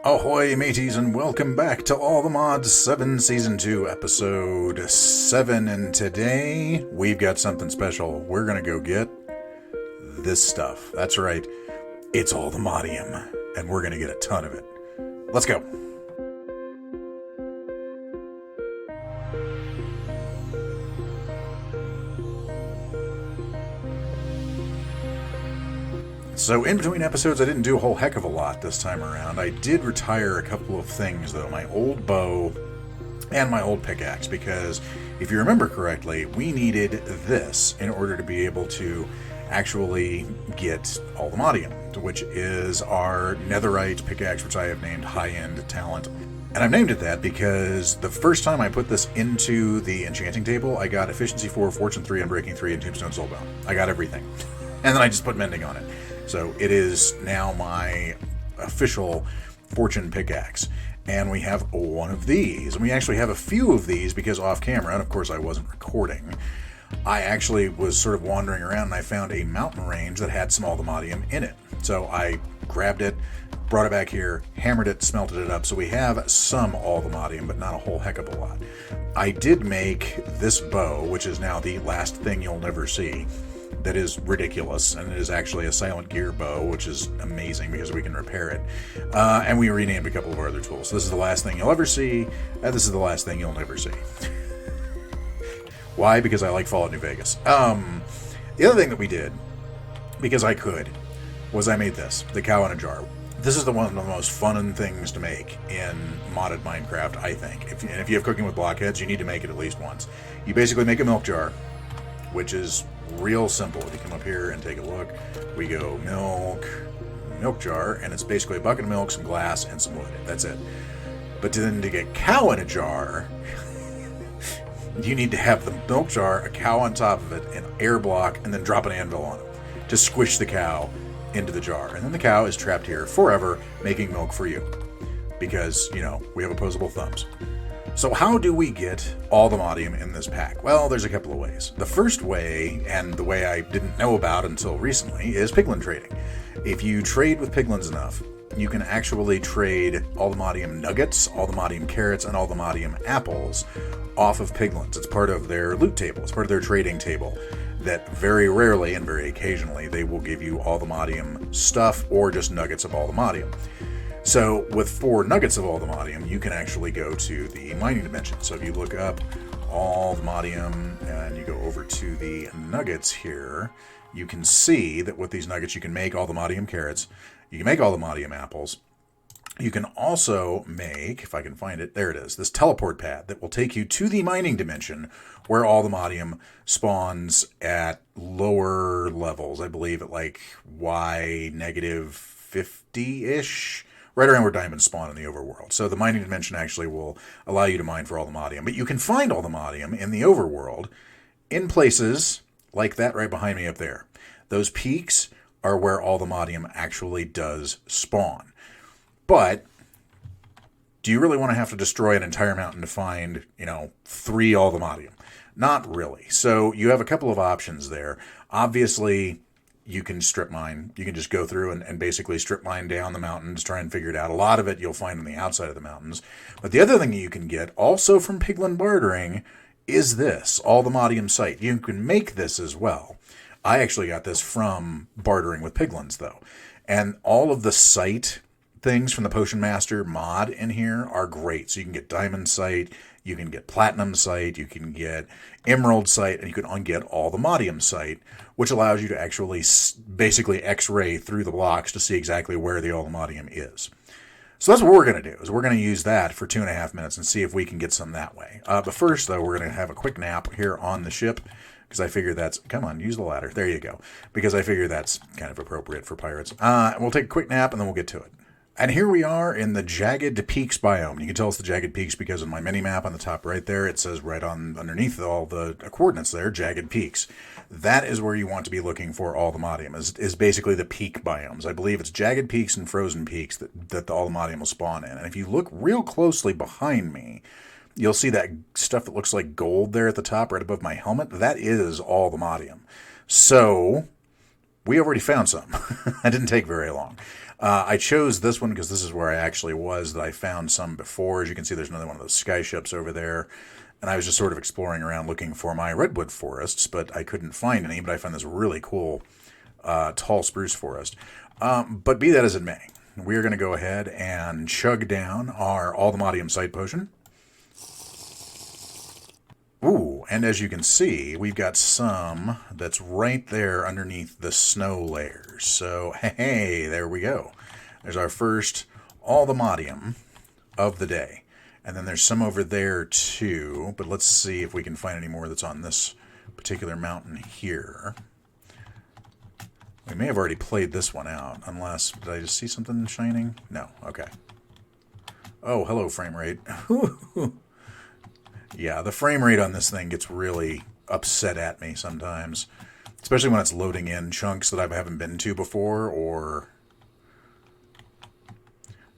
Ahoy mateys and welcome back to All the Mods 7 Season 2 Episode 7, and today we've got something special. We're gonna go get this stuff. That's right, it's Allthemodium, and we're gonna get a ton of it. Let's go! So in between episodes, I didn't do a whole heck of a lot this time around. I did retire a couple of things, though. My old bow and my old pickaxe, because if you remember correctly, we needed this in order to be able to actually get Allthemodium, which is our netherite pickaxe, which I have named High-End Talent. And I've named it that because the first time I put this into the enchanting table, I got Efficiency 4, Fortune 3, Unbreaking 3, and Tombstone Soulbound. I got everything. And then I just put Mending on it. So it is now my official fortune pickaxe. And we have one of these. And we actually have a few of these because off camera, and of course I wasn't recording, I actually was sort of wandering around and I found a mountain range that had some Allthemodium in it. So I grabbed it, brought it back here, hammered it, smelted it up. So we have some Allthemodium, but not a whole heck of a lot. I did make this bow, which is now the last thing you'll never see. That is ridiculous, and it is actually a silent gear bow, which is amazing because we can repair it. And we renamed a couple of our other tools. This is the last thing you'll ever see, and this is the last thing you'll never see. Why? Because I like Fallout New Vegas. The other thing that we did, because I could, was I made this, the cow in a jar. This is one of the most fun things to make in modded Minecraft, I think. If you have cooking with blockheads, you need to make it at least once. You basically make a milk jar, which is real simple. If you come up here and take a look, we go milk jar, and it's basically a bucket of milk, some glass, and some wood. That's it. But then to get cow in a jar, you need to have the milk jar, a cow on top of it, an air block, and then drop an anvil on it to squish the cow into the jar. And then the cow is trapped here forever, making milk for you. Because, you know, we have opposable thumbs. So how do we get Allthemodium in this pack? Well, there's a couple of ways. The first way, and the way I didn't know about until recently, is piglin trading. If you trade with piglins enough, you can actually trade Allthemodium nuggets, Allthemodium carrots, and Allthemodium apples off of piglins. It's part of their loot table. It's part of their trading table that very rarely and very occasionally they will give you Allthemodium stuff or just nuggets of Allthemodium. So with 4 nuggets of Allthemodium, you can actually go to the mining dimension. So if you look up Allthemodium and you go over to the nuggets here, you can see that with these nuggets you can make Allthemodium carrots, you can make Allthemodium apples. You can also make, if I can find it, there it is, this teleport pad that will take you to the mining dimension where Allthemodium spawns at lower levels. I believe at like Y negative 50-ish. Right around where diamonds spawn in the overworld. So the mining dimension actually will allow you to mine for Allthemodium. But you can find Allthemodium in the overworld in places like that right behind me up there. Those peaks are where Allthemodium actually does spawn. But do you really want to have to destroy an entire mountain to find, 3 Allthemodium? Not really. So you have a couple of options there. Obviously, you can strip mine. You can just go through and basically strip mine down the mountains, try and figure it out. A lot of it you'll find on the outside of the mountains. But the other thing you can get, also from piglin bartering, is this, Allthemodium site. You can make this as well. I actually got this from bartering with piglins, though. And all of the site things from the Potion Master mod in here are great. So you can get diamond site, you can get platinum site, you can get emerald site, and you can get Allthemodium site, which allows you to actually basically x-ray through the blocks to see exactly where the Allthemodium is. So that's what we're going to do, is we're going to use that for 2.5 minutes and see if we can get some that way. But first, though, we're going to have a quick nap here on the ship, because I figure that's, come on, use the ladder. There you go. Because I figure that's kind of appropriate for pirates. We'll take a quick nap, and then we'll get to it. And here we are in the Jagged Peaks biome. You can tell it's the Jagged Peaks because of my mini-map on the top right there. It says right on underneath all the coordinates there, Jagged Peaks. That is where you want to be looking for Allthemodium, is basically the peak biomes. I believe it's Jagged Peaks and Frozen Peaks that the Allthemodium will spawn in. And if you look real closely behind me, you'll see that stuff that looks like gold there at the top right above my helmet. That is Allthemodium. So we already found some. That didn't take very long. I chose this one because this is where I actually was, that I found some before. As you can see, there's another one of those skyships over there. And I was just sort of exploring around looking for my redwood forests, but I couldn't find any. But I found this really cool tall spruce forest. But be that as it may, we're going to go ahead and chug down our Allthemodium Sight Potion. Ooh, and as you can see, we've got some that's right there underneath the snow layers. So, hey, there we go. There's our first Allthemodium of the day. And then there's some over there too, but let's see if we can find any more that's on this particular mountain here. We may have already played this one out, unless, did I just see something shining? No, okay. Oh, hello, frame rate. Yeah, the frame rate on this thing gets really upset at me sometimes. Especially when it's loading in chunks that I haven't been to before, or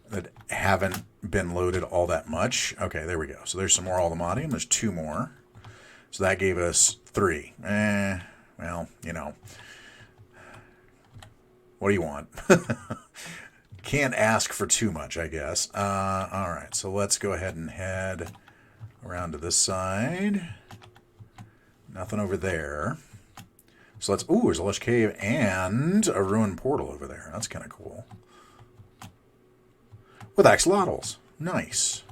that haven't been loaded all that much. Okay, there we go. So there's some more Allthemodium. There's 2 more. So that gave us 3. Well, you know. What do you want? Can't ask for too much, I guess. Alright, so let's go ahead and head around to this side. Nothing over there. So let's... Ooh, there's a lush cave and a ruined portal over there. That's kind of cool. With axolotls. Nice.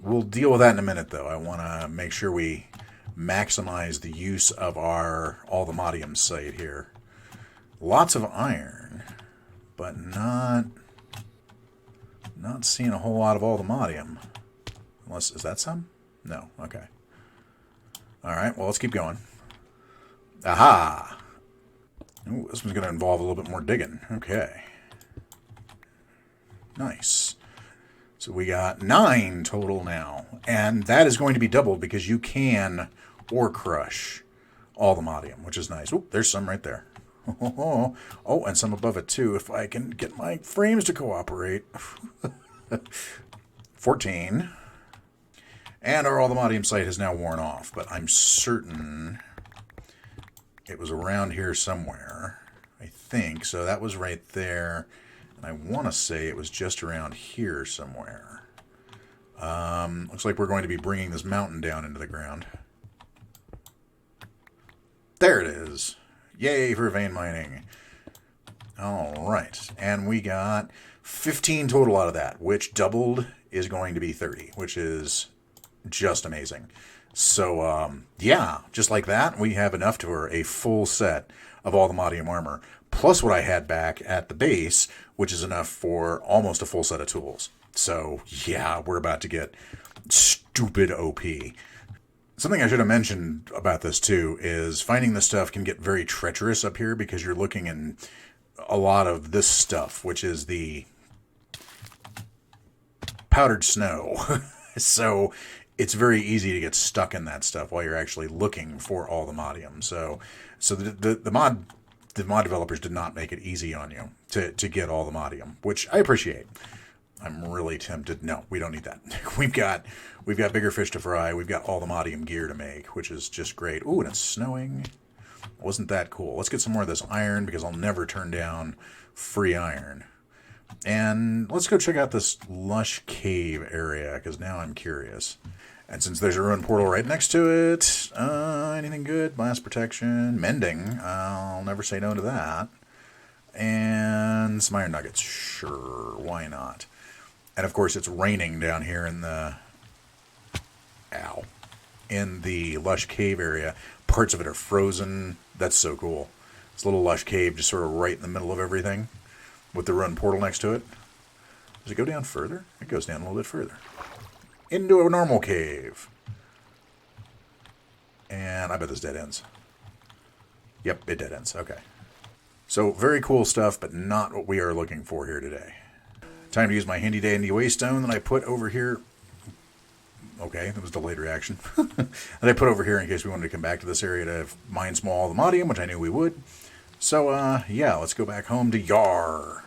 We'll deal with that in a minute, though. I want to make sure we maximize the use of our Allthemodium site here. Lots of iron, but not seeing a whole lot of Allthemodium. Unless, is that some? No. Okay. All right. Well, let's keep going. Aha! Ooh, this one's going to involve a little bit more digging. Okay. Nice. So we got 9 total now, and that is going to be doubled because you can ore crush Allthemodium, which is nice. Oop, there's some right there. Oh, and some above it too, if I can get my frames to cooperate. 14. And our Allthemodium site has now worn off, but I'm certain it was around here somewhere. I think. So that was right there. And I want to say it was just around here somewhere. Looks like we're going to be bringing this mountain down into the ground. There it is. Yay for vein mining. Alright, and we got 15 total out of that, which doubled is going to be 30, which is just amazing. So, yeah, just like that, we have enough for a full set of all the Modium Armor, plus what I had back at the base, which is enough for almost a full set of tools. So, yeah, we're about to get stupid OP. Something I should have mentioned about this, too, is finding this stuff can get very treacherous up here because you're looking in a lot of this stuff, which is the powdered snow. So it's very easy to get stuck in that stuff while you're actually looking for all the Modium. So the mod developers did not make it easy on you to get all the Modium, which I appreciate. I'm really tempted. No, we don't need that. We've got bigger fish to fry. We've got all the Modium gear to make, which is just great. Ooh, and it's snowing. Wasn't that cool? Let's get some more of this iron because I'll never turn down free iron. And let's go check out this lush cave area because now I'm curious. And since there's a ruined portal right next to it, anything good? Blast protection, mending. I'll never say no to that. And some iron nuggets. Sure, why not? And of course, it's raining down here in the lush cave area. Parts of it are frozen. That's so cool. This little lush cave just sort of right in the middle of everything with the ruined portal next to it. Does it go down further? It goes down a little bit further. Into a normal cave. And I bet this dead ends. Yep, it dead ends. Okay. So, very cool stuff, but not what we are looking for here today. Time to use my handy dandy waystone that I put over here. Okay, that was delayed reaction. That I put over here in case we wanted to come back to this area to mine some more Allthemodium, which I knew we would. So, yeah, let's go back home to Yar.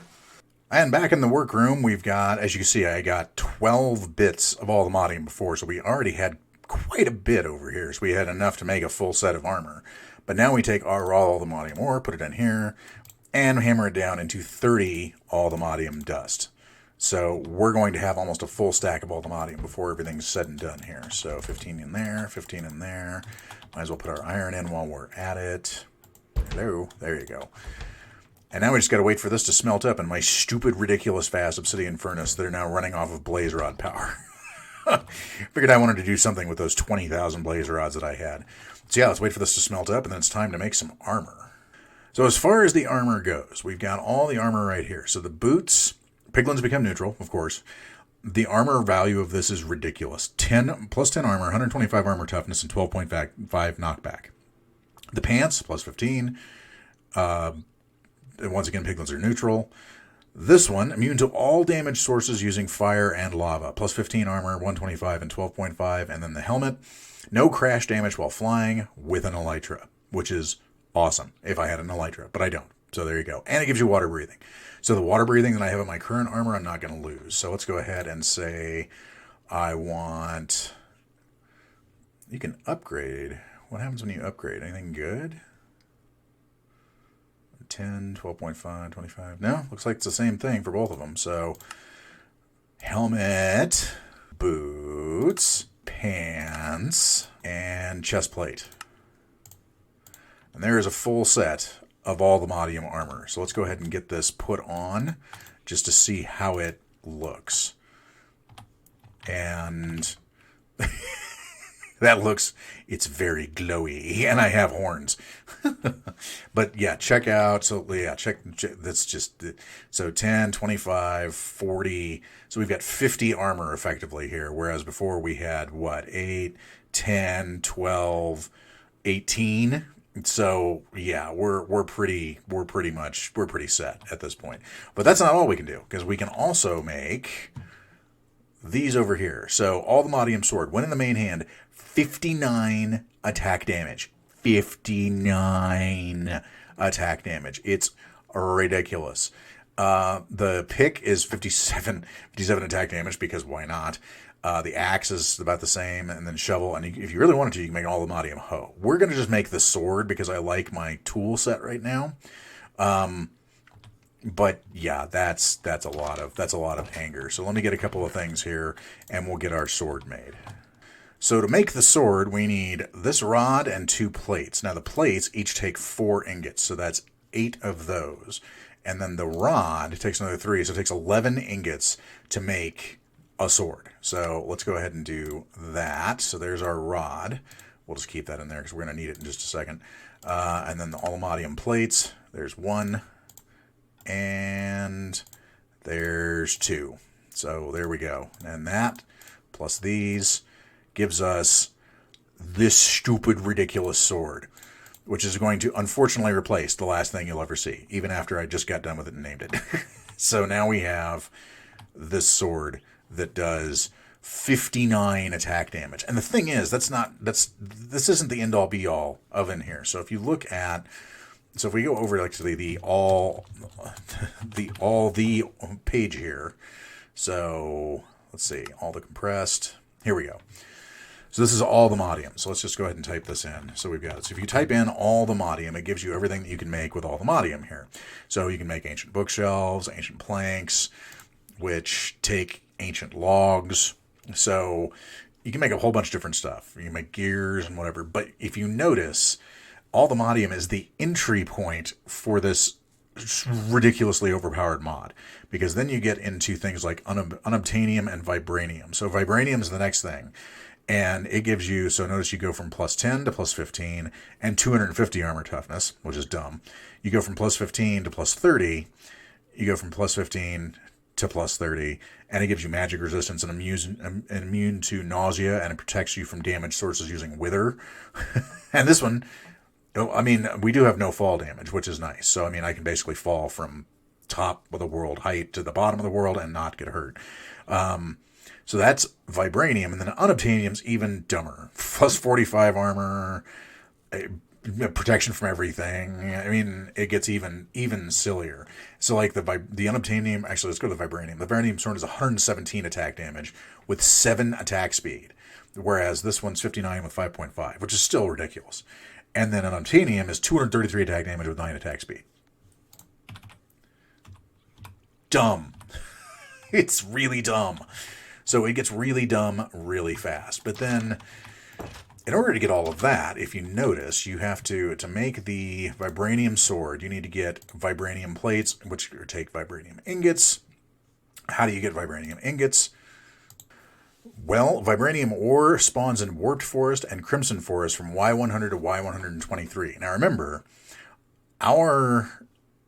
And back in the workroom, we've got, as you can see, I got 12 bits of Allthemodium before, so we already had quite a bit over here. So we had enough to make a full set of armor. But now we take our raw Allthemodium ore, put it in here, and hammer it down into 30 Allthemodium dust. So we're going to have almost a full stack of Allthemodium before everything's said and done here. So 15 in there, 15 in there. Might as well put our iron in while we're at it. Hello, there you go. And now we just got to wait for this to smelt up in my stupid, ridiculous fast obsidian furnace that are now running off of blaze rod power. Figured I wanted to do something with those 20,000 blaze rods that I had. So yeah, let's wait for this to smelt up, and then it's time to make some armor. So as far as the armor goes, we've got all the armor right here. So the boots, piglins become neutral, of course. The armor value of this is ridiculous. 10 plus 10 armor, 125 armor toughness, and 12.5 knockback. The pants, plus 15. Once again, piglins are neutral. This one, immune to all damage sources using fire and lava. Plus 15 armor, 125 and 12.5. And then the helmet, no crash damage while flying with an elytra, which is awesome if I had an elytra, but I don't. So there you go. And it gives you water breathing. So the water breathing that I have in my current armor, I'm not going to lose. So let's go ahead and say I want... You can upgrade. What happens when you upgrade? Anything good? 10, 12.5, 25. No, looks like it's the same thing for both of them. So helmet, boots, pants, and chest plate. And there is a full set of all the Modium armor. So let's go ahead and get this put on just to see how it looks. And that looks, it's very glowy, and I have horns. But yeah, check out, so yeah, check, that's just, so 10, 25, 40, so we've got 50 armor effectively here, whereas before we had, what, 8, 10, 12, 18, so yeah, we're pretty set at this point. But that's not all we can do, because we can also make these over here. So Allthemodium sword, when in the main hand, 59 attack damage. 59 attack damage. It's ridiculous. The pick is 57 attack damage, because why not? The axe is about the same, and then shovel. And if you really wanted to, you can make Allthemodium hoe. We're going to just make the sword because I like my tool set right now. But yeah, that's a lot of anger. So let me get a couple of things here, and we'll get our sword made. So to make the sword, we need this rod and 2 plates. Now the plates each take 4 ingots, so that's 8 of those. And then the rod takes another 3, so it takes 11 ingots to make a sword. So let's go ahead and do that. So there's our rod. We'll just keep that in there because we're going to need it in just a second. And then the Allthemodium plates, there's 1, and there's 2. So there we go. And that, plus these, gives us this stupid, ridiculous sword, which is going to unfortunately replace the last thing you'll ever see, even after I just got done with it and named it. So now we have this sword that does 59 attack damage. And the thing is, this isn't the end-all be-all of in here. So if you look at, so if we go over actually the page here, so let's see, all the compressed, here we go. So this is Allthemodium. So let's just go ahead and type this in. So we've got it. So if you type in Allthemodium, it gives you everything that you can make with Allthemodium here. So you can make ancient bookshelves, ancient planks, which take ancient logs. So you can make a whole bunch of different stuff. You can make gears and whatever. But if you notice, Allthemodium is the entry point for this ridiculously overpowered mod, because then you get into things like unobtainium and vibranium. So vibranium is the next thing. And it gives you, so notice you go from plus 10 to plus 15 and 250 armor toughness, which is dumb. You go from plus 15 to plus 30. You go from plus 15 to plus 30. And it gives you magic resistance and immune to nausea, and it protects you from damage sources using wither. And this one, I mean, we do have no fall damage, which is nice. So, I mean, I can basically fall from top of the world height to the bottom of the world and not get hurt. So that's vibranium, and then unobtainium's even dumber. Plus 45 armor, protection from everything. I mean, it gets even sillier. So like the unobtainium, actually let's go to the vibranium. The vibranium sword is 117 attack damage with 7 attack speed, whereas this one's 59 with 5.5, which is still ridiculous. And then unobtainium is 233 attack damage with 9 attack speed. dumb. It's really dumb. So it gets really dumb really fast. But then, in order to get all of that, if you notice, you have to make the vibranium sword, you need to get vibranium plates, which take vibranium ingots. How do you get vibranium ingots? Well, vibranium ore spawns in Warped Forest and Crimson Forest from Y100 to Y123. Now remember, our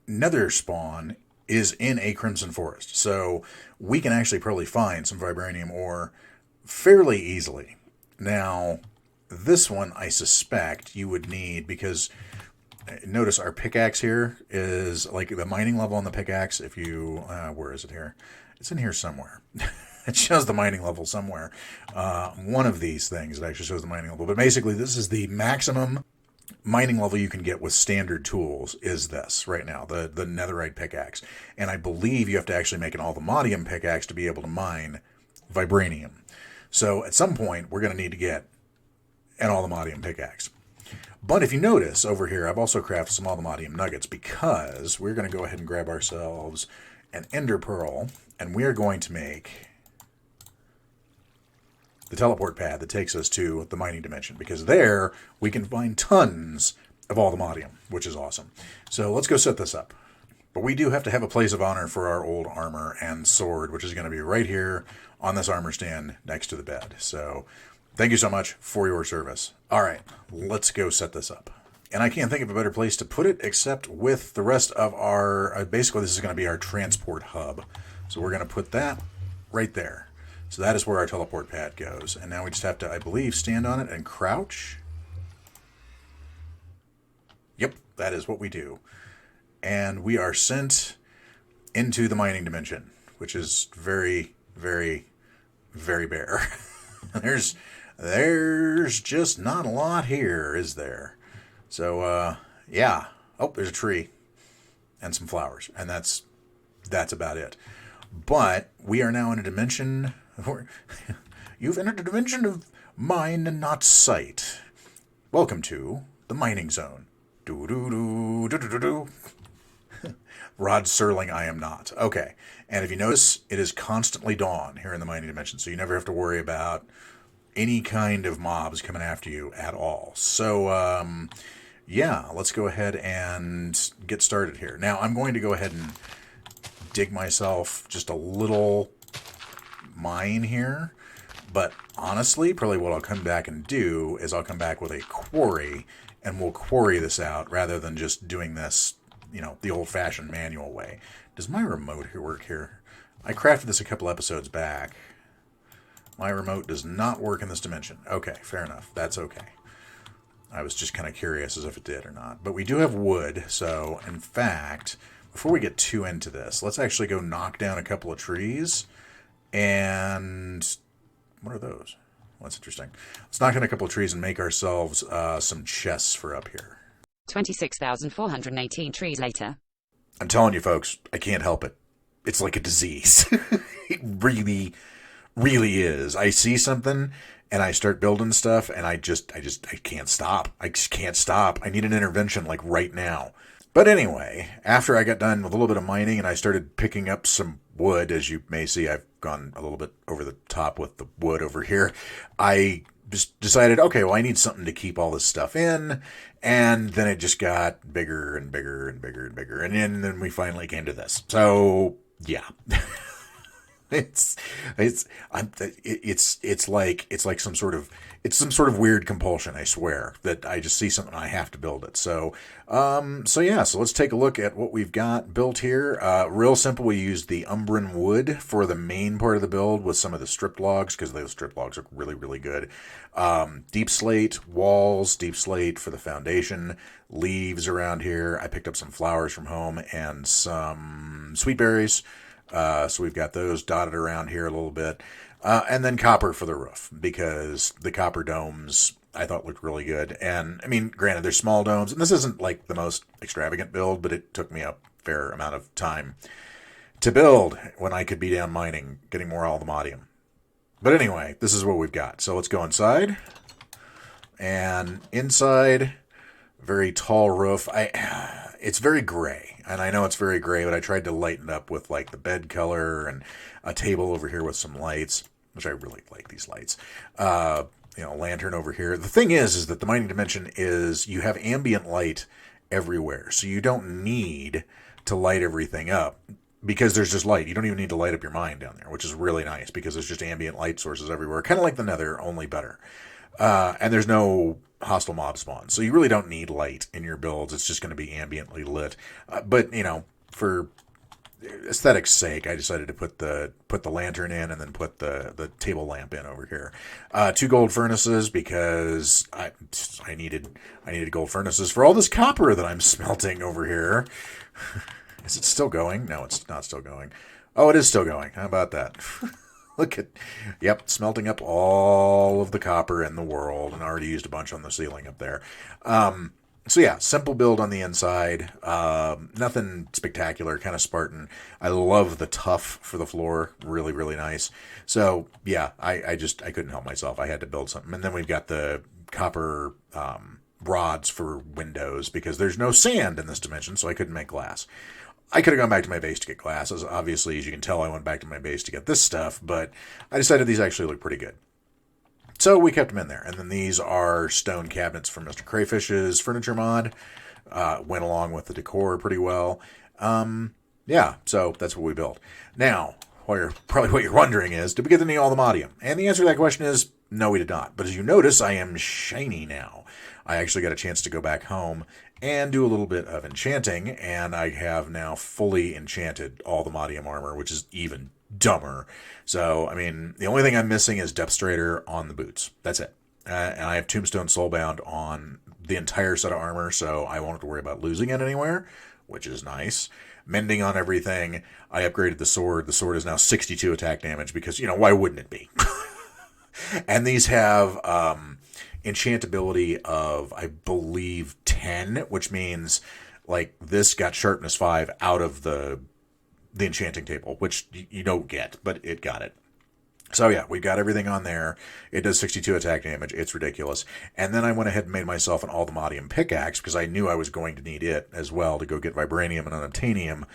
nether spawn is in a Crimson Forest, so we can actually probably find some vibranium ore fairly easily. Now, this one I suspect you would need because notice our pickaxe here is like the mining level on the pickaxe. If you, where is it here? It's in here somewhere. It shows the mining level somewhere. One of these things, it actually shows the mining level. But basically, this is the maximum mining level you can get with standard tools is this right now, the netherite pickaxe. And I believe you have to actually make an Allthemodium pickaxe to be able to mine vibranium. So at some point, we're going to need to get an Allthemodium pickaxe. But if you notice over here, I've also crafted some Allthemodium nuggets because we're going to go ahead and grab ourselves an ender pearl, and we are going to make the teleport pad that takes us to the mining dimension, because there we can find tons of Allthemodium, which is awesome. So let's go set this up. But we do have to have a place of honor for our old armor and sword, which is going to be right here on this armor stand next to the bed. So thank you so much for your service. All right, let's go set this up. And I can't think of a better place to put it except with the rest of our, basically this is going to be our transport hub. So we're going to put that right there. So that is where our teleport pad goes. And now we just have to, I believe, stand on it and crouch. Yep, that is what we do. And we are sent into the mining dimension, which is very, very, very bare. There's just not a lot here, is there? So, yeah. Oh, there's a tree and some flowers, and that's about it. But we are now in a dimension where you've entered a dimension of mind and not sight. Welcome to the mining zone. Do-do-do, Rod Serling, I am not. Okay. And if you notice, it is constantly dawn here in the mining dimension, so you never have to worry about any kind of mobs coming after you at all. So, yeah, let's go ahead and get started here. Now, I'm going to go ahead and dig myself just a little mine here. But honestly, probably what I'll come back and do is I'll come back with a quarry, and we'll quarry this out rather than just doing this, you know, the old-fashioned manual way. Does my remote work here? I crafted this a couple episodes back. My remote does not work in this dimension. Okay, fair enough. That's okay. I was just kind of curious as if it did or not. But we do have wood, so in fact, before we get too into this, let's actually go knock down a couple of trees. And what are those? Well, that's interesting. Let's knock down a couple of trees and make ourselves some chests for up here. 26,418 trees later. I'm telling you, folks, I can't help it. It's like a disease. It really, really is. I see something and I start building stuff and I can't stop. I just can't stop. I need an intervention like right now. But anyway, after I got done with a little bit of mining and I started picking up some wood, as you may see, I've gone a little bit over the top with the wood over here. I just decided, okay, well, I need something to keep all this stuff in. And then it just got bigger and bigger and bigger and bigger. And then we finally came to this. So, yeah. It's like some sort of weird compulsion, I swear, that I just see something I have to build it. So let's take a look at what we've got built here. Real simple. We used the Umbran wood for the main part of the build with some of the stripped logs, because those stripped logs are really, really good. Deep slate walls, deep slate for the foundation, leaves around here. I picked up some flowers from home and some sweet berries. So we've got those dotted around here a little bit. And then copper for the roof, because the copper domes I thought looked really good. And I mean, granted, they're small domes, and this isn't like the most extravagant build, but it took me a fair amount of time to build when I could be down mining, getting more Allthemodium. But anyway, this is what we've got. So let's go inside. And inside, very tall roof. It's very gray. And I know it's very gray, but I tried to lighten up with like the bed color and a table over here with some lights, which I really like these lights. Lantern over here. The thing is that the mining dimension is you have ambient light everywhere. So you don't need to light everything up because there's just light. You don't even need to light up your mine down there, which is really nice because there's just ambient light sources everywhere. Kind of like the Nether, only better. And there's no hostile mob spawn. So you really don't need light in your builds. It's just going to be ambiently lit. But, for aesthetics sake, I decided to put the lantern in and then put the table lamp in over here. 2 gold furnaces because I needed gold furnaces for all this copper that I'm smelting over here. Is it still going? No, it's not still going. Oh, it is still going. How about that? Look at, smelting up all of the copper in the world, and I already used a bunch on the ceiling up there. So yeah, simple build on the inside. Nothing spectacular, kind of Spartan. I love the tuff for the floor. Really, really nice. So yeah, I couldn't help myself. I had to build something. And then we've got the copper rods for windows because there's no sand in this dimension, so I couldn't make glass. I could have gone back to my base to get glass. Obviously, as you can tell, I went back to my base to get this stuff, but I decided these actually look pretty good. So we kept them in there. And then these are stone cabinets from Mr. Crayfish's furniture mod. Went along with the decor pretty well. So that's what we built. Now, what you're wondering is, did we get any Allthemodium? And the answer to that question is, no, we did not. But as you notice, I am shiny now. I actually got a chance to go back home and do a little bit of enchanting, and I have now fully enchanted all the Modium Armor, which is even dumber. So, I mean, the only thing I'm missing is Depth Strider on the boots. That's it. And I have Tombstone Soulbound on the entire set of armor, so I won't have to worry about losing it anywhere, which is nice. Mending on everything. I upgraded the sword. The sword is now 62 attack damage because, why wouldn't it be? And these have enchantability of, I believe, 10, which means like this got sharpness 5 out of the enchanting table, which you don't get, but it got it. So yeah, we got everything on there. It does 62 attack damage. It's ridiculous. And then I went ahead and made myself an Allthemodium pickaxe because I knew I was going to need it as well to go get vibranium and unobtainium.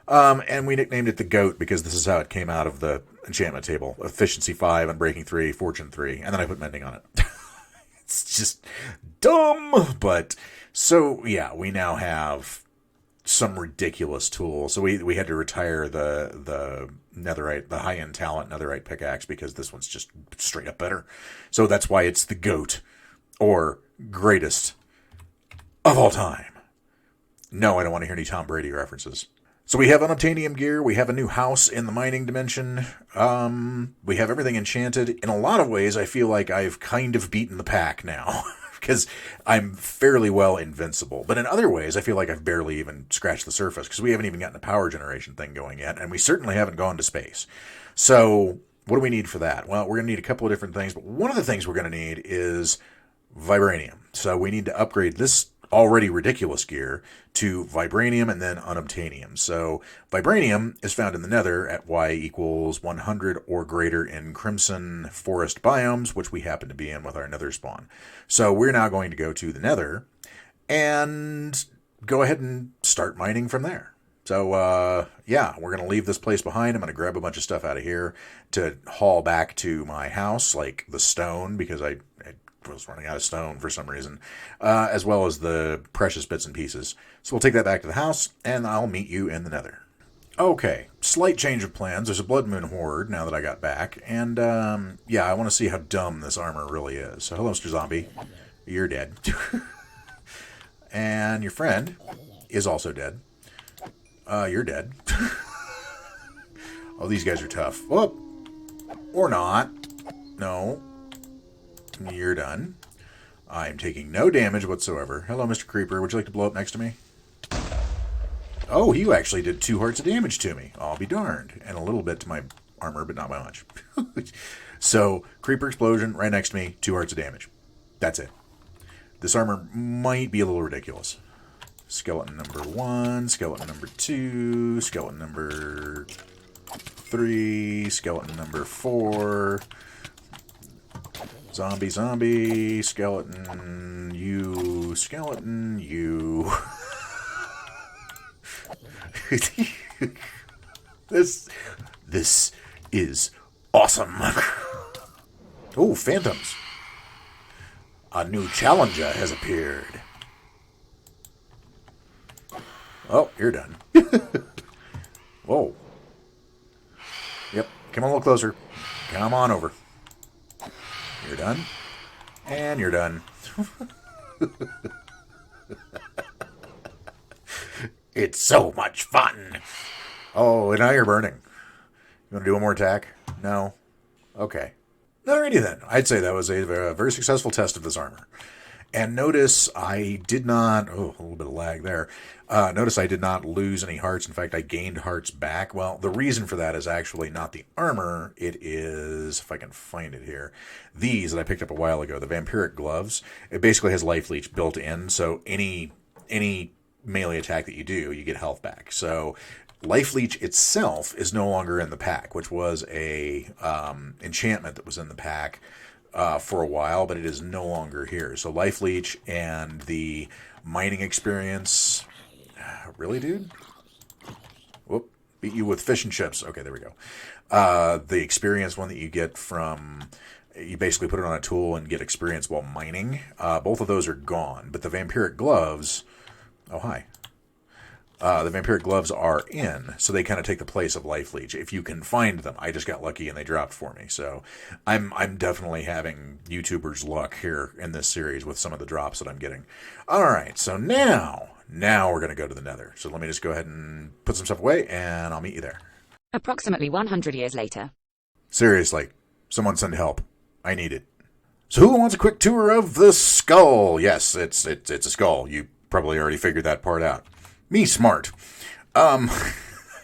And we nicknamed it the GOAT because this is how it came out of the enchantment table. Efficiency 5, Unbreaking 3, Fortune 3, and then I put Mending on it. It's just dumb, but so yeah, we now have some ridiculous tool. So we had to retire the netherite, the high-end talent netherite pickaxe because this one's just straight up better. So that's why it's the GOAT, or greatest of all time. No, I don't want to hear any Tom Brady references. So we have unobtainium gear. We have a new house in the mining dimension. We have everything enchanted. In a lot of ways, I feel like I've kind of beaten the pack now because I'm fairly well invincible. But in other ways, I feel like I've barely even scratched the surface because we haven't even gotten a power generation thing going yet, and we certainly haven't gone to space. So what do we need for that? Well, we're going to need a couple of different things, but one of the things we're going to need is vibranium. So we need to upgrade this already ridiculous gear to vibranium and then unobtainium. So vibranium is found in the nether at y equals 100 or greater in crimson forest biomes, which we happen to be in with our nether spawn. So we're now going to go to the nether and go ahead and start mining from there. So, yeah, we're going to leave this place behind. I'm going to grab a bunch of stuff out of here to haul back to my house, like the stone, because I was running out of stone for some reason, as well as the precious bits and pieces. So we'll take that back to the house, and I'll meet you in the nether. Okay, slight change of plans. There's a Blood Moon Horde now that I got back, and yeah, I want to see how dumb this armor really is. So hello, Mr. Zombie. You're dead. And your friend is also dead. You're dead. Oh, these guys are tough. Whoop. Or not. No. You're done. I'm taking no damage whatsoever. Hello, Mr. Creeper. Would you like to blow up next to me? Oh, you actually did 2 hearts of damage to me. I'll be darned. And a little bit to my armor, but not by much. So, Creeper explosion right next to me, 2 hearts of damage. That's it. This armor might be a little ridiculous. Skeleton number 1, skeleton number 2, skeleton number 3, skeleton number 4... Zombie, zombie, skeleton, you, skeleton, you. This is awesome. Oh, phantoms. A new challenger has appeared. Oh, you're done. Whoa. Yep, come on a little closer. Come on over. You're done. And you're done. It's so much fun. Oh, and now you're burning. You want to do one more attack? No? Okay. Alrighty then. I'd say that was a very successful test of this armor. And notice I did not... Oh, a little bit of lag there. Notice I did not lose any hearts. In fact, I gained hearts back. Well, the reason for that is actually not the armor. It is, if I can find it here, these that I picked up a while ago, the vampiric gloves. It basically has life leech built in, so any melee attack that you do, you get health back. So life leech itself is no longer in the pack, which was a enchantment that was in the pack for a while, but it is no longer here. So life leech and the mining experience... Really, dude? Whoop. Beat you with fish and chips. Okay, there we go. The experience one that you get from... You basically put it on a tool and get experience while mining. Both of those are gone. But the vampiric gloves... Oh, hi. The vampiric gloves are in, so they kind of take the place of life leech if you can find them. I just got lucky and they dropped for me, so I'm definitely having YouTubers' luck here in this series with some of the drops that I'm getting. All right, so now we're going to go to the Nether. So let me just go ahead and put some stuff away, and I'll meet you there. Approximately 100 years later. Seriously, someone send help. I need it. So who wants a quick tour of the skull? Yes, it's a skull. You probably already figured that part out. Me smart.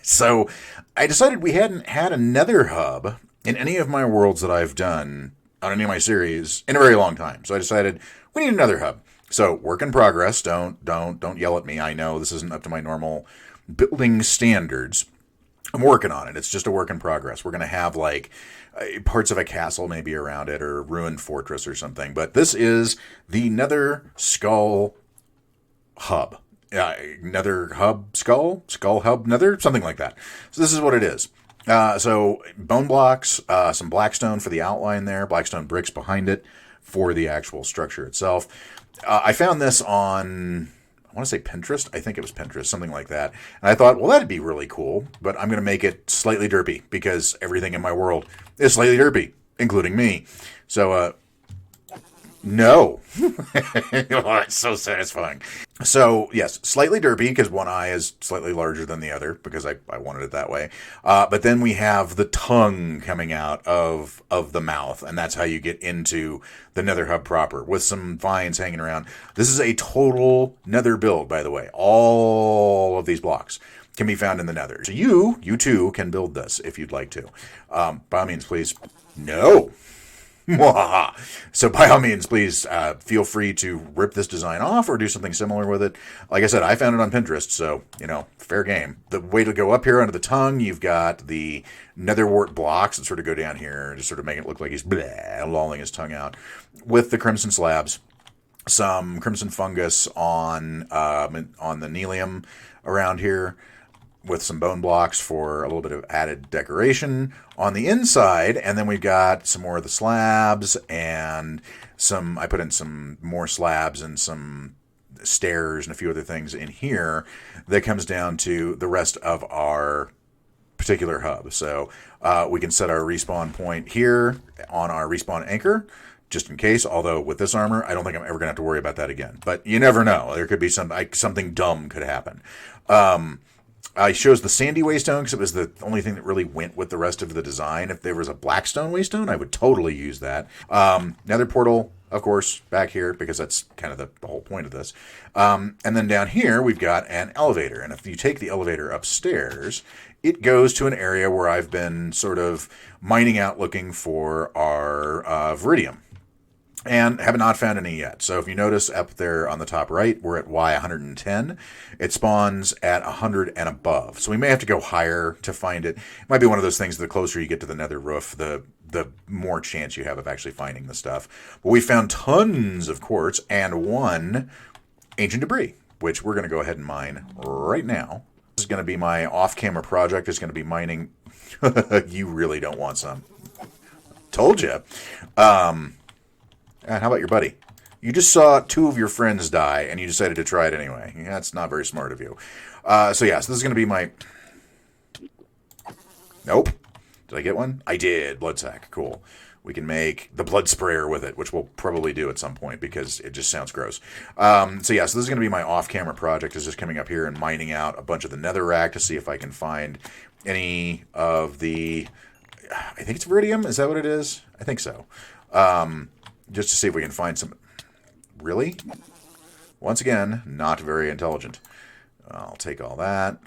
So I decided we hadn't had a Nether hub in any of my worlds that I've done on any of my series in a very long time. So I decided we need another hub. So work in progress. Don't yell at me. I know this isn't up to my normal building standards. I'm working on it. It's just a work in progress. We're going to have like parts of a castle maybe around it or a ruined fortress or something. But this is the Nether Skull Hub. Nether Hub Skull Hub Nether, something like that. So this is what it is. So bone blocks, some blackstone for the outline there, blackstone bricks behind it for the actual structure itself. I found this on, I want to say Pinterest. I think it was Pinterest, something like that. And I thought, well, that'd be really cool, but I'm going to make it slightly derpy because everything in my world is slightly derpy, including me. So, no. Oh, it's so satisfying. So, yes, slightly derpy because one eye is slightly larger than the other because I wanted it that way. But then we have the tongue coming out of the mouth, and that's how you get into the Nether Hub proper with some vines hanging around. This is a total Nether build, by the way. All of these blocks can be found in the Nether. So you too can build this if you'd like to. By all means, please. No. So by all means, please feel free to rip this design off or do something similar with it. Like I said, I found it on Pinterest, so, fair game. The way to go up here under the tongue, you've got the netherwort blocks that sort of go down here and just sort of make it look like he's lolling his tongue out. With the crimson slabs, some crimson fungus on the nelium around here, with some bone blocks for a little bit of added decoration on the inside. And then we've got some more of the slabs and I put in some more slabs and some stairs and a few other things in here that comes down to the rest of our particular hub. So we can set our respawn point here on our respawn anchor, just in case, although with this armor, I don't think I'm ever going to have to worry about that again. But you never know. There could be something dumb could happen. I chose the sandy waystone because it was the only thing that really went with the rest of the design. If there was a blackstone waystone, I would totally use that. Nether portal, of course, back here, because that's kind of the whole point of this. And then down here, we've got an elevator. And if you take the elevator upstairs, it goes to an area where I've been sort of mining out looking for our Viridium. And have not found any yet. So if you notice up there on the top right, we're at Y110. It spawns at 100 and above. So we may have to go higher to find it. It might be one of those things, the closer you get to the nether roof, the more chance you have of actually finding the stuff. But we found tons of quartz and one ancient debris, which we're going to go ahead and mine right now. is going to be my off-camera project. Is going to be mining. You really don't want some. Told you. And how about your buddy? You just saw 2 of your friends die, and you decided to try it anyway. That's not very smart of you. So this is going to be my... Nope. Did I get one? I did. Blood sack. Cool. We can make the blood sprayer with it, which we'll probably do at some point because it just sounds gross. So this is going to be my off-camera project. Is just coming up here and mining out a bunch of the netherrack to see if I can find any of the... I think it's Viridium. Is that what it is? I think so. Just to see if we can find some... Really? Once again, not very intelligent. I'll take all that.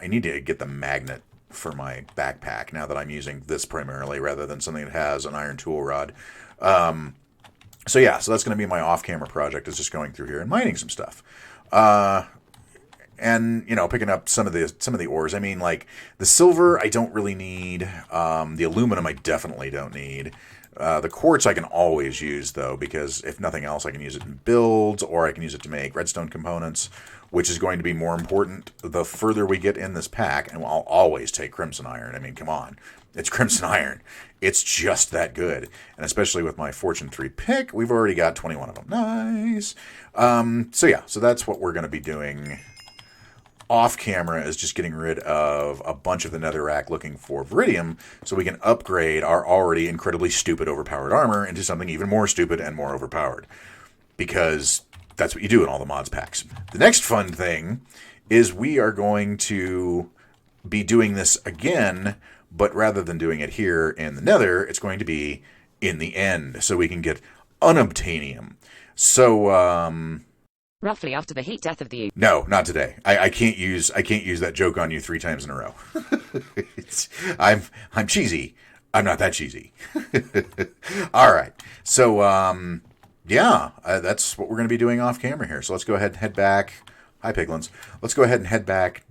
I need to get the magnet for my backpack now that I'm using this primarily rather than something that has an iron tool rod. So that's going to be my off-camera project, is just going through here and mining some stuff. And picking up some of the ores. I mean, like the silver I don't really need. The aluminum I definitely don't need. The quartz I can always use, though, because if nothing else, I can use it in builds, or I can use it to make redstone components, which is going to be more important the further we get in this pack. And I'll always take crimson iron. I mean, come on. It's crimson iron. It's just that good. And especially with my Fortune 3 pick, we've already got 21 of them. Nice. So that's what we're going to be doing off camera, is just getting rid of a bunch of the netherrack looking for Viridium so we can upgrade our already incredibly stupid overpowered armor into something even more stupid and more overpowered. Because that's what you do in all the mods packs. The next fun thing is we are going to be doing this again, but rather than doing it here in the nether, it's going to be in the end, so we can get Allthemium. So, roughly after the heat death of the... No, not today. I can't use that joke on you 3 times in a row. I'm cheesy. I'm not that cheesy. All right. So that's what we're going to be doing off camera here. So let's go ahead and head back. Hi, piglins. Let's go ahead and head back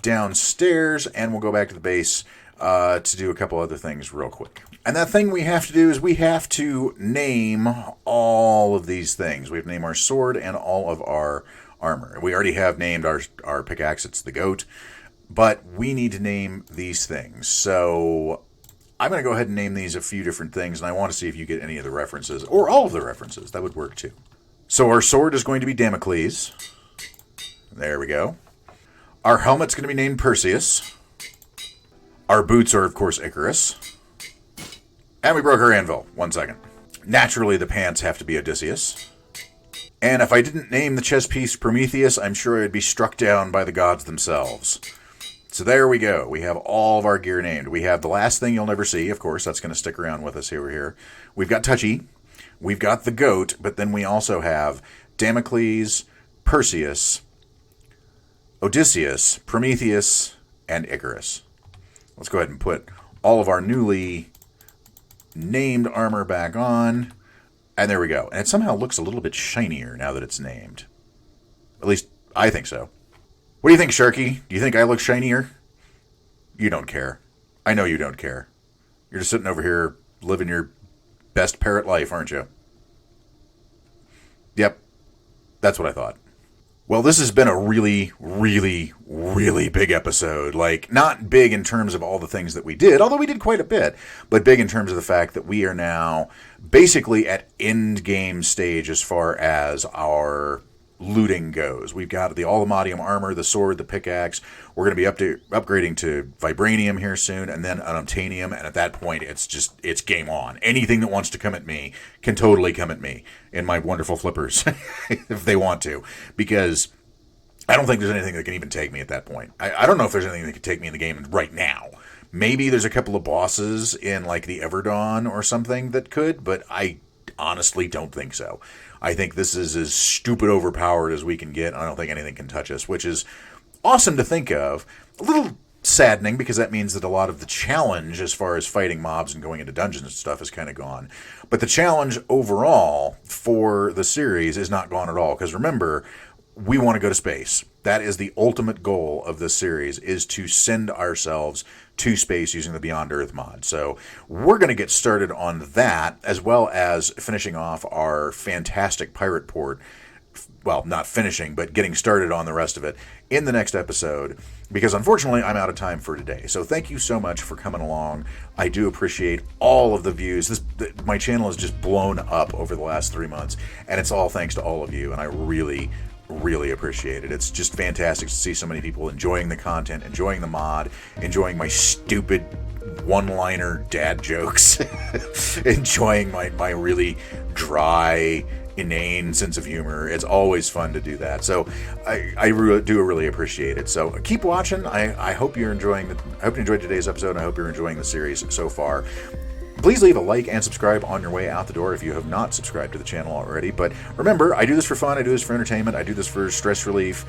downstairs, and we'll go back to the base to do a couple other things real quick. And that thing we have to do is we have to name all of these things. We have to name our sword and all of our armor. We already have named our pickaxe. It's the goat. But we need to name these things. So I'm going to go ahead and name these a few different things, and I want to see if you get any of the references, or all of the references. That would work too. So our sword is going to be Damocles. There we go. Our helmet's going to be named Perseus. Our boots are, of course, Icarus. And we broke our anvil. 1 second. Naturally, the pants have to be Odysseus. And if I didn't name the chess piece Prometheus, I'm sure I'd be struck down by the gods themselves. So there we go. We have all of our gear named. We have the last thing you'll never see. Of course, that's going to stick around with us here. We've got Touchy. We've got the goat. But then we also have Damocles, Perseus, Odysseus, Prometheus, and Icarus. Let's go ahead and put all of our newly named armor back on. And there we go. And it somehow looks a little bit shinier now that it's named. At least, I think so. What do you think, Sharky? Do you think I look shinier? You don't care. I know you don't care. You're just sitting over here living your best parrot life, aren't you? Yep. That's what I thought. Well, this has been a really, really, really big episode. Like, not big in terms of all the things that we did, although we did quite a bit, but big in terms of the fact that we are now basically at end game stage as far as our looting goes. We've got the Allthemodium armor, the sword, the pickaxe. We're going to be upgrading to Vibranium here soon, and then Unobtainium, and at that point, it's game on. Anything that wants to come at me can totally come at me in my wonderful flippers, if they want to, because I don't think there's anything that can even take me at that point. I don't know if there's anything that could take me in the game right now. Maybe there's a couple of bosses in, like, the Everdawn or something that could, but I honestly don't think so. I think this is as stupid overpowered as we can get. I don't think anything can touch us, which is awesome to think of. A little saddening, because that means that a lot of the challenge as far as fighting mobs and going into dungeons and stuff is kind of gone. But the challenge overall for the series is not gone at all, because remember, we want to go to space. That is the ultimate goal of this series, is to send ourselves to space using the Beyond Earth mod. So we're going to get started on that, as well as finishing off our fantastic pirate port well, not finishing, but getting started on the rest of it in the next episode, because unfortunately I'm out of time for today. So thank you so much for coming along. I do appreciate all of the views. My channel has just blown up over the last 3 months, and it's all thanks to all of you, and I really appreciate it. It's just fantastic to see so many people enjoying the content, enjoying the mod, enjoying my stupid one-liner dad jokes, enjoying my really dry, inane sense of humor. It's always fun to do that. So I do really appreciate it. So keep watching. I hope you're enjoying I hope you enjoyed today's episode, and I hope you're enjoying the series so far. Please leave a like and subscribe on your way out the door if you have not subscribed to the channel already. But remember, I do this for fun, I do this for entertainment, I do this for stress relief,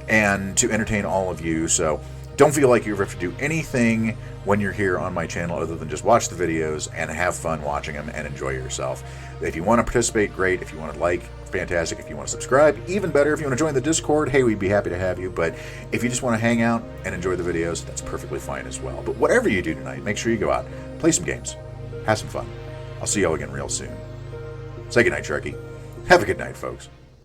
and to entertain all of you. So don't feel like you have to do anything when you're here on my channel other than just watch the videos and have fun watching them and enjoy yourself. If you want to participate, great. If you want to like, fantastic. If you want to subscribe, even better. If you want to join the Discord, hey, we'd be happy to have you. But if you just want to hang out and enjoy the videos, that's perfectly fine as well. But whatever you do tonight, make sure you go out, play some games, have some fun. I'll see y'all again real soon. Say goodnight, Sharky. Have a good night, folks.